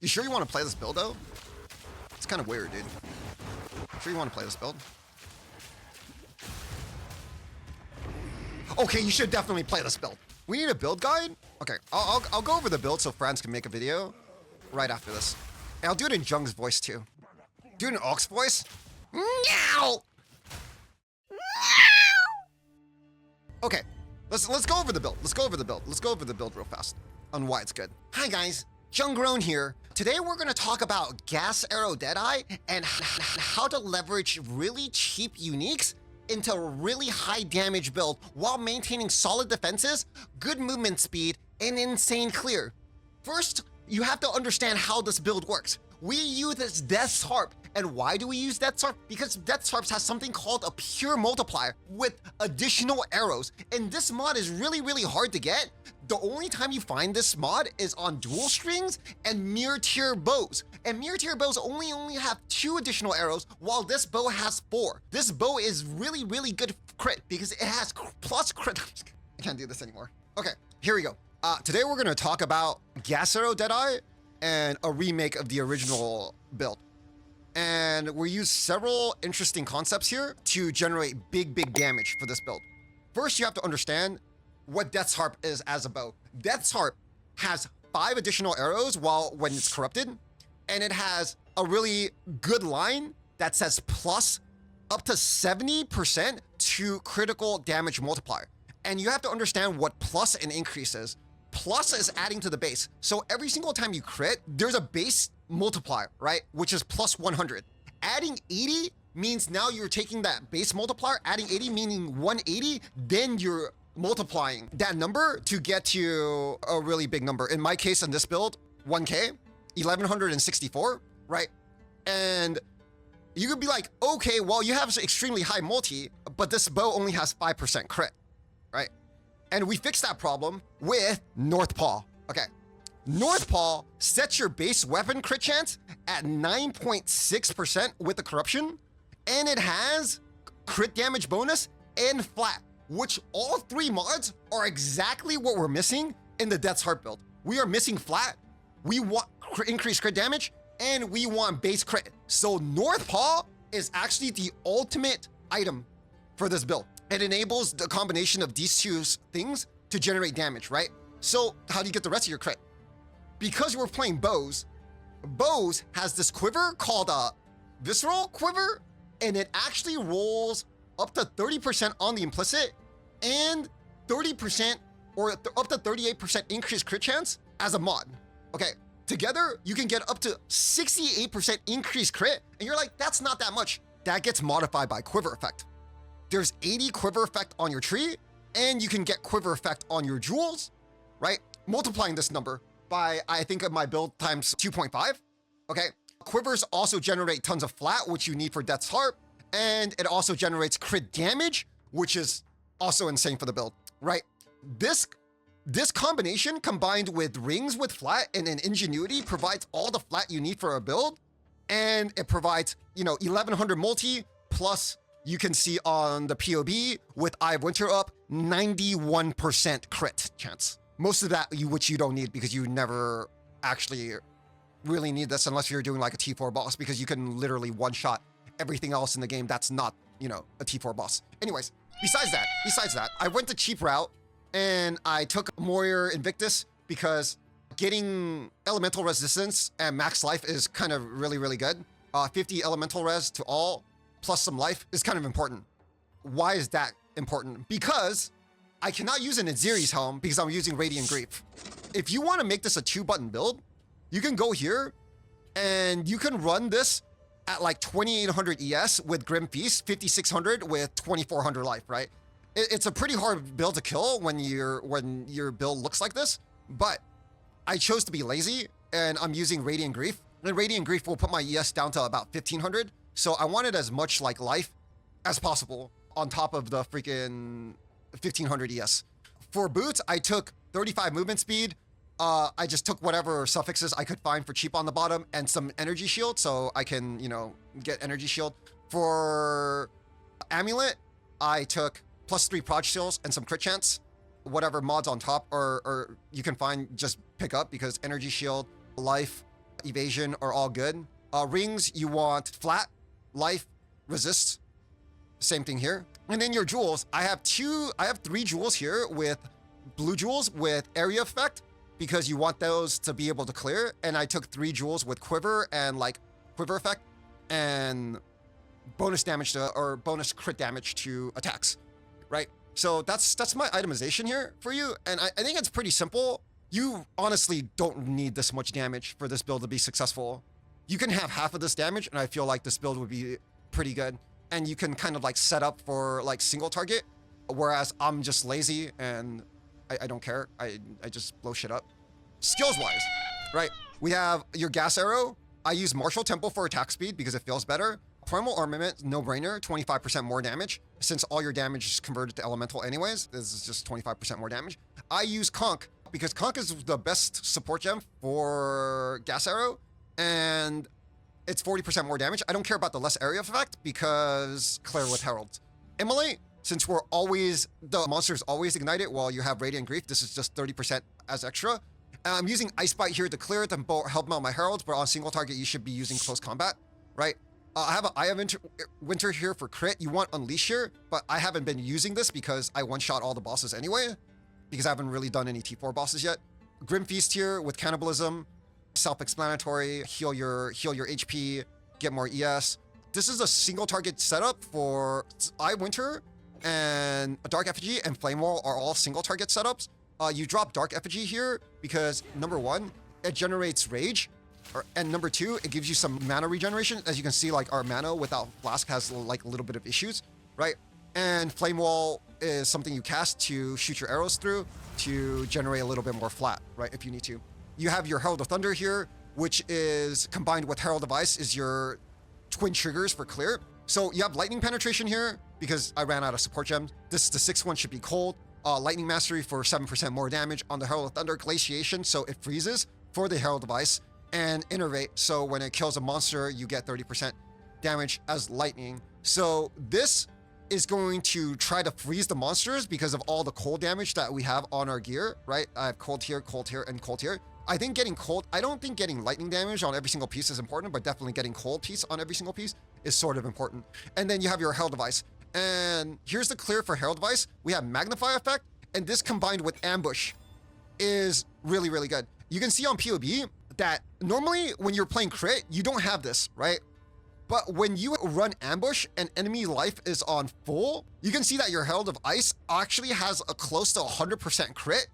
You sure you want to play this build, though? It's kind of weird, dude. Sure you want to play this build? Okay, you should definitely play this build. We need a build guide? Okay, I'll go over the build so Franz can make a video right after this. And I'll do it in Jung's voice, too. Do it in Ox voice? Meow! Okay, let's go over the build. Let's go over the build real fast on why it's good. Hi guys, IMJUNGROAN here. Today we're gonna talk about Gas Arrow Deadeye and how to leverage really cheap uniques into a really high damage build while maintaining solid defenses, good movement speed, and insane clear. First, you have to understand how this build works. We use this Death's Harp. And why do we use Death's Harp? Because Death's Harp has something called a pure multiplier with additional arrows. And this mod is really, really hard to get. The only time you find this mod is on dual strings and mirror tier bows. And mirror tier bows only have 2 additional arrows, while this bow has 4. This bow is really, really good crit because it has plus crit. I can't do this anymore. Okay, here we go. Today we're gonna talk about Gas Arrow Deadeye and a remake of the original build. And we use several interesting concepts here to generate big damage for this build. First, you have to understand what Death's Harp is as a bow. Death's Harp has 5 additional arrows when it's corrupted, and it has a really good line that says plus up to 70% to critical damage multiplier. And you have to understand what plus and increase is. Plus is adding to the base. So every single time you crit, there's a base multiplier, right? Which is plus 100. Adding 80 means now you're taking that base multiplier, adding 80 meaning 180, then you're multiplying that number to get to a really big number. In my case, in this build, 1K, 1164, right? And you could be like, okay, well, you have extremely high multi, but this bow only has 5% crit, right? And we fixed that problem with North Paw. Okay, North Paw sets your base weapon crit chance at 9.6% with the corruption, and it has crit damage bonus and flat, which all 3 mods are exactly what we're missing in the Death's Harp build. We are missing flat, we want increased crit damage, and we want base crit. So North Paw is actually the ultimate item for this build. It enables the combination of these 2 things to generate damage, right? So how do you get the rest of your crit? Because we're playing bows, bows has this quiver called a visceral quiver, and it actually rolls up to 30% on the implicit and 30% or up to 38% increased crit chance as a mod. Okay, together you can get up to 68% increased crit, and you're like, that's not that much. That gets modified by quiver effect. There's 80 quiver effect on your tree, and you can get quiver effect on your jewels, right? Multiplying this number by, I think of my build times 2.5, okay? Quivers also generate tons of flat, which you need for Death's Harp, and it also generates crit damage, which is also insane for the build, right? This combination combined with rings with flat and an ingenuity provides all the flat you need for a build, and it provides, 1100 multi plus. You can see on the POB with Eye of Winter up, 91% crit chance. Most of that which you don't need because you never actually really need this unless you're doing like a T4 boss, because you can literally one-shot everything else in the game that's not, a T4 boss. Anyways, besides that, I went the cheap route and I took Warrior Invictus because getting elemental resistance and max life is kind of really, really good. 50 elemental res to all, plus some life is kind of important. Why is that important? Because I cannot use an Aziri's Helm because I'm using Radiant Grief. If you want to make this a 2-button build, you can go here and you can run this at like 2800 ES with Grim Feast, 5600 with 2400 life, right? It's a pretty hard build to kill when your build looks like this, but I chose to be lazy and I'm using Radiant Grief. And Radiant Grief will put my ES down to about 1500. So I wanted as much like life as possible on top of the freaking 1500 ES. For boots, I took 35 movement speed. I just took whatever suffixes I could find for cheap on the bottom and some energy shield so I can, get energy shield. For amulet, I took +3 prod skills and some crit chance. Whatever mods on top or you can find, just pick up because energy shield, life, evasion are all good. Rings, you want flat, life, resist. Same thing here. And then your jewels, I have 3 jewels here with blue jewels with area effect because you want those to be able to clear. And I took 3 jewels with quiver and like quiver effect and bonus damage to, or bonus crit damage to attacks, right? So that's my itemization here for you. And I think it's pretty simple. You honestly don't need this much damage for this build to be successful. You can have half of this damage and I feel like this build would be pretty good. And you can kind of like set up for like single target, whereas I'm just lazy and I don't care. I just blow shit up. Skills wise, right? We have your Gas Arrow. I use Martial Tempo for attack speed because it feels better. Primal Armament, no brainer, 25% more damage. Since all your damage is converted to elemental anyways, this is just 25% more damage. I use Conch because Conch is the best support gem for Gas Arrow and it's 40% more damage. I don't care about the less area effect because Claire with Herald. Immolate, since we're always, the monster's always ignited while you have Radiant Grief, this is just 30% as extra. I'm using Ice Bite here to clear it and help out my Heralds, but on single target, you should be using close combat, right? I have an Eye of Winter here for crit. You want Unleash here, but I haven't been using this because I one-shot all the bosses anyway, because I haven't really done any T4 bosses yet. Grim Feast here with Cannibalism, self-explanatory, heal your HP, get more ES. This is a single target setup for Eye of Winter and a Dark Effigy and Flame Wall are all single target setups. You drop Dark Effigy here because number 1, it generates rage. And number 2, it gives you some mana regeneration. As you can see, like our mana without Flask has like a little bit of issues, right? And Flame Wall is something you cast to shoot your arrows through to generate a little bit more flat, right? If you need to. You have your Herald of Thunder here, which is combined with Herald of Ice is your twin triggers for clear. So you have Lightning Penetration here because I ran out of support gems. This, the 6th one should be cold. Lightning Mastery for 7% more damage on the Herald of Thunder. Glaciation, so it freezes for the Herald of Ice. And Innervate, so when it kills a monster, you get 30% damage as lightning. So this is going to try to freeze the monsters because of all the cold damage that we have on our gear, right? I have cold here, and cold here. I think getting cold, I don't think getting lightning damage on every single piece is important, but definitely getting cold piece on every single piece is sort of important. And then you have your Herald of Ice. And here's the clear for Herald of Ice. We have Magnify effect, and this combined with Ambush is really, really good. You can see on POB that normally when you're playing crit, you don't have this, right? But when you run Ambush and enemy life is on full, you can see that your Herald of Ice actually has a close to 100% crit,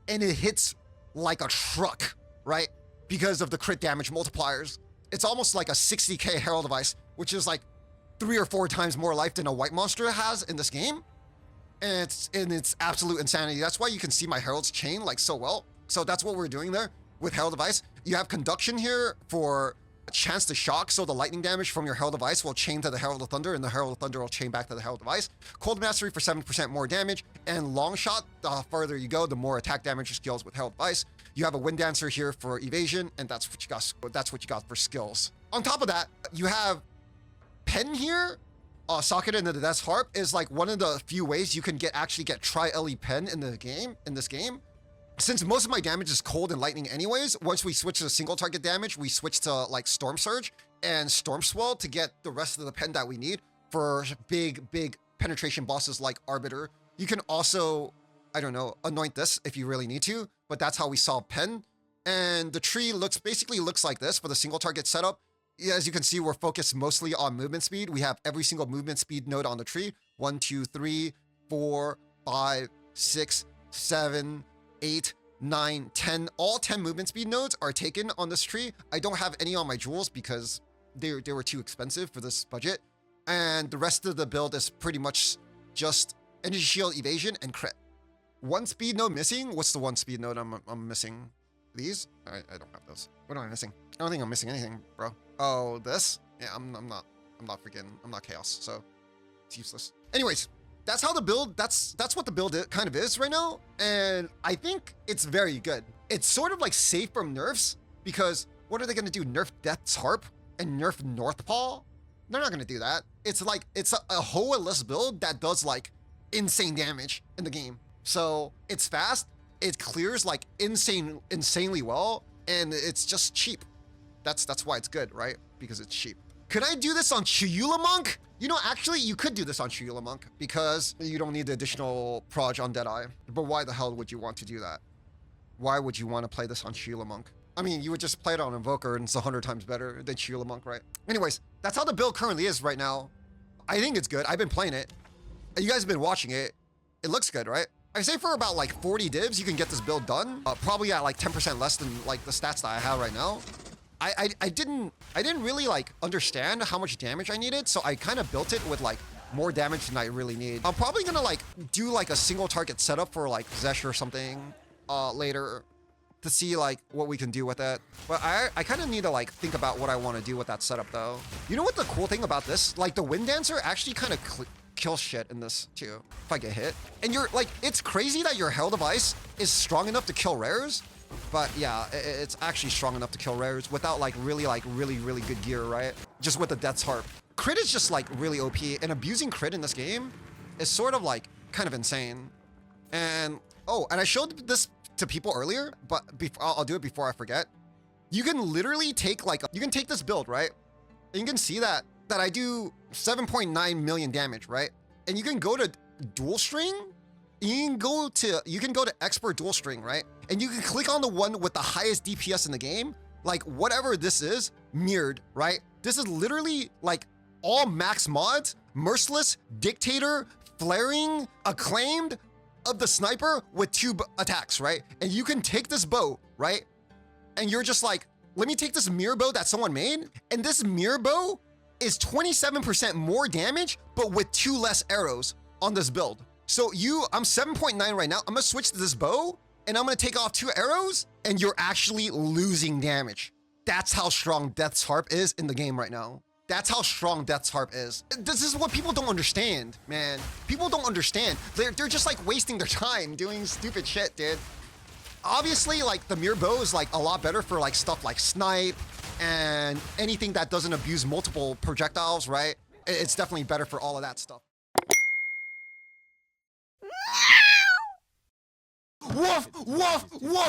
and it hits like a truck, right? Because of the crit damage multipliers. It's almost like a 60k Herald of Ice, which is like 3 or 4 times more life than a white monster has in this game. And it's absolute insanity. That's why you can see my Heralds chain like so well. So that's what we're doing there with Herald of Ice. You have Conduction here for a chance to shock, so the lightning damage from your Herald of Ice will chain to the Herald of Thunder, and the Herald of Thunder will chain back to the Herald of Ice. Cold Mastery for 7% more damage, and Long Shot, the further you go, the more attack damage skills with Herald of Ice. You have a Wind Dancer here for evasion, and that's what you got for skills. On top of that, you have Pen here. Socket into the Death's Harp is like one of the few ways you can actually get Tri-Ele Pen in this game. Since most of my damage is cold and lightning anyways, once we switch to single target damage, we switch to like Storm Surge and Storm Swell to get the rest of the pen that we need for big penetration bosses like Arbiter. You can also, I don't know, anoint this if you really need to, but that's how we solve pen. And the tree basically looks like this for the single target setup. As you can see, we're focused mostly on movement speed. We have every single movement speed node on the tree. 1, 2, 3, 4, 5, 6, 7, 8, 9, 10. All 10 movement speed nodes are taken on this tree. I don't have any on my jewels because they were too expensive for this budget. And the rest of the build is pretty much just energy shield, evasion, and crit. One speed node missing. What's the one speed node I'm missing? These? I don't have those. What am I missing? I don't think I'm missing anything, bro. Oh, this? Yeah, I'm not chaos, so it's useless. Anyways, that's how the build, that's what the build kind of is right now. And I think it's very good. It's sort of like safe from nerfs because what are they gonna do? Nerf Death's Harp and nerf North Paw? They're not gonna do that. It's like, it's a HOA-less build that does like insane damage in the game. So it's fast, it clears like insanely well, and it's just cheap. That's why it's good, right? Because it's cheap. Could I do this on Monk? You know, actually, you could do this on Monk because you don't need the additional proj on Deadeye. But why the hell would you want to do that? Why would you want to play this on Monk? I mean, you would just play it on Invoker and it's 100 times better than Monk, right? Anyways, that's how the build currently is right now. I think it's good. I've been playing it. You guys have been watching it. It looks good, right? I say for about like 40 divs, you can get this build done. Probably at like 10% less than like the stats that I have right now. I didn't really like understand how much damage I needed, so I kind of built it with like more damage than I really need. I'm probably gonna like do like a single target setup for like Zesh or something later to see like what we can do with it. But I kind of need to like think about what I want to do with that setup though. You know what the cool thing about this? Like the Wind Dancer actually kind of kill shit in this too, if I get hit. And you're like, it's crazy that your Hell Device is strong enough to kill rares, but yeah, it's actually strong enough to kill rares without like really good gear, right? Just with the Death's Harp. Crit is just like really OP, and abusing crit in this game is sort of like kind of insane. And oh, and I showed this to people earlier, but I'll do it before I forget. You can literally take like, you can take this build, right? And you can see that I do 7.9 million damage, right? And you can go to dual string. You can go to expert dual string, right? And you can click on the one with the highest DPS in the game, like whatever this is, mirrored, right? This is literally like all max mods, merciless, dictator, flaring, acclaimed of the sniper with 2 attacks, right? And you can take this bow, right? And you're just like, let me take this mirror bow that someone made, and this mirror bow is 27% more damage, but with 2 less arrows on this build. So I'm 7.9 right now. I'm gonna switch to this bow and I'm gonna take off 2 arrows and you're actually losing damage. That's how strong Death's Harp is in the game right now. That's how strong Death's Harp is. This is what people don't understand, man. People don't understand. They're just like wasting their time doing stupid shit, dude. Obviously, like the mirror bow is like a lot better for like stuff like snipe and anything that doesn't abuse multiple projectiles, right? It's definitely better for all of that stuff. Woof, woof, woof.